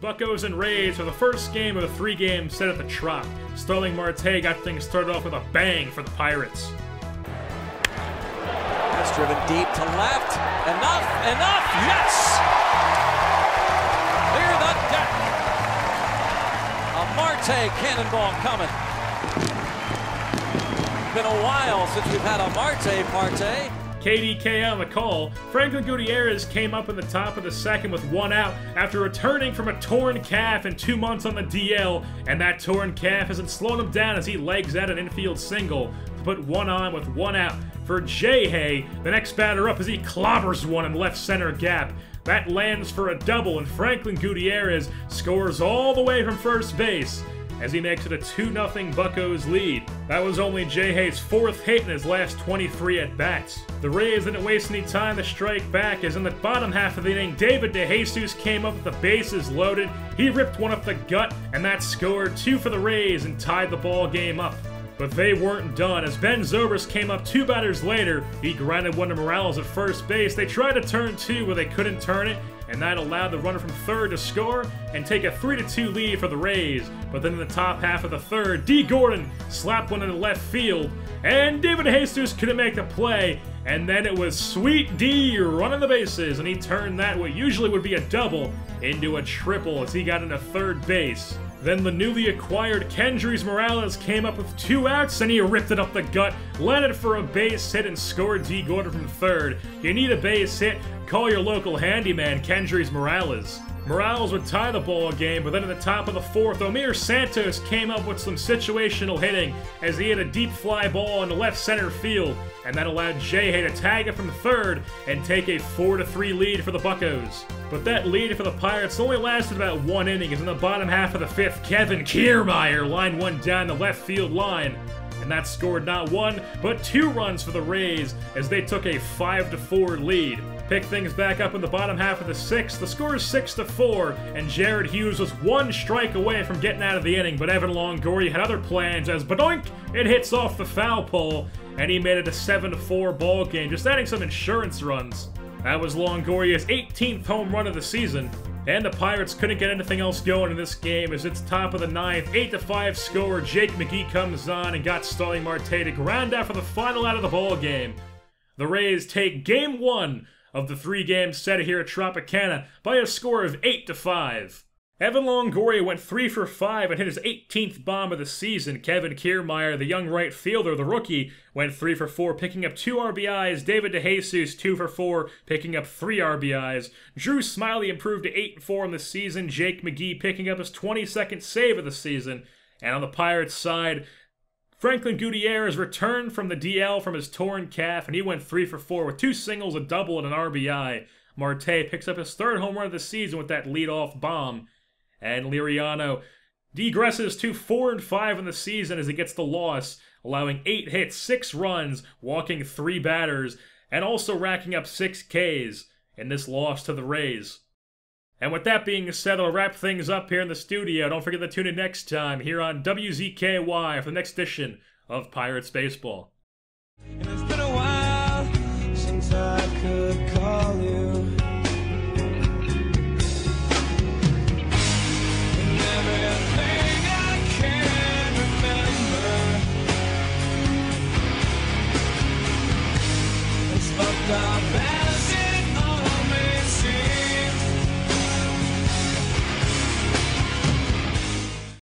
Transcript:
Buccos and Rays for the first game of the 3-game set at the Trop. Starling Marte got things started off with a bang for the Pirates. That's driven deep to left. Enough, yes! Clear the deck. A Marte cannonball coming. Been a while since we've had a Marte partay. KDK on the call. Franklin Gutierrez came up in the top of the second with 1 out after returning from a torn calf and 2 months on the DL, and that torn calf hasn't slowed him down as he legs out an infield single to put 1 on with 1 out for Jay. The next batter up as he clobbers one in left center gap. That lands for a double, and Franklin Gutierrez scores all the way from first base as he makes it a 2-0 Buccos lead. That was only Jay's 4th hit in his last 23 at-bats. The Rays didn't waste any time to strike back, as in the bottom half of the inning, David DeJesus came up with the bases loaded. He ripped one up the gut, and that scored 2 for the Rays and tied the ball game up. But they weren't done, as Ben Zobrist came up 2 batters later. He grounded one to Morales at first base. They tried to turn 2 where they couldn't turn it, and that allowed the runner from third to score and take a 3-2 lead for the Rays. But then in the top half of the third, D. Gordon slapped one into left field, and David DeJesus couldn't make the play. And then it was Sweet D running the bases, and he turned that what usually would be a double into a triple as he got into third base. Then the newly acquired Kendrys Morales came up with 2 outs, and he ripped it up the gut, landed for a base hit, and scored D. Gordon from third. You need a base hit? Call your local handyman, Kendrys Morales. Morales would tie the ball game, but then at the top of the 4th, Omir Santos came up with some situational hitting as he hit a deep fly ball into left center field, and that allowed Jay to tag it from third and take a 4-3 lead for the Buccos. But that lead for the Pirates only lasted about 1 inning, as in the bottom half of the 5th, Kevin Kiermaier lined one down the left field line, and that scored not 1, but 2 runs for the Rays as they took a 5-4 lead. Pick things back up in the bottom half of the 6th. The score is 6-4, and Jared Hughes was 1 strike away from getting out of the inning, but Evan Longoria had other plans as badoink! It hits off the foul pole, and he made it a 7-4 ball game, just adding some insurance runs. That was Longoria's 18th home run of the season, and the Pirates couldn't get anything else going in this game as it's top of the 9th, 8-5 score. Jake McGee comes on and got Starling Marte to ground out for the final out of the ball game. The Rays take Game 1 of the 3-game set here at Tropicana by a score of 8-5. Evan Longoria went 3 for 5 and hit his 18th bomb of the season. Kevin Kiermaier, the young right fielder, the rookie, went 3 for 4, picking up 2 RBIs. David DeJesus, 2 for 4, picking up 3 RBIs. Drew Smiley improved to 8-4 in the season. Jake McGee picking up his 22nd save of the season. And on the Pirates side, Franklin Gutierrez returned from the DL from his torn calf, and he went 3 for 4 with 2 singles, a double, and an RBI. Marte picks up his 3rd home run of the season with that leadoff bomb. And Liriano degresses to 4-5 in the season as he gets the loss, allowing 8 hits, 6 runs, walking 3 batters, and also racking up 6 Ks in this loss to the Rays. And with that being said, I'll wrap things up here in the studio. Don't forget to tune in next time here on WZKY for the next edition of Pirates Baseball.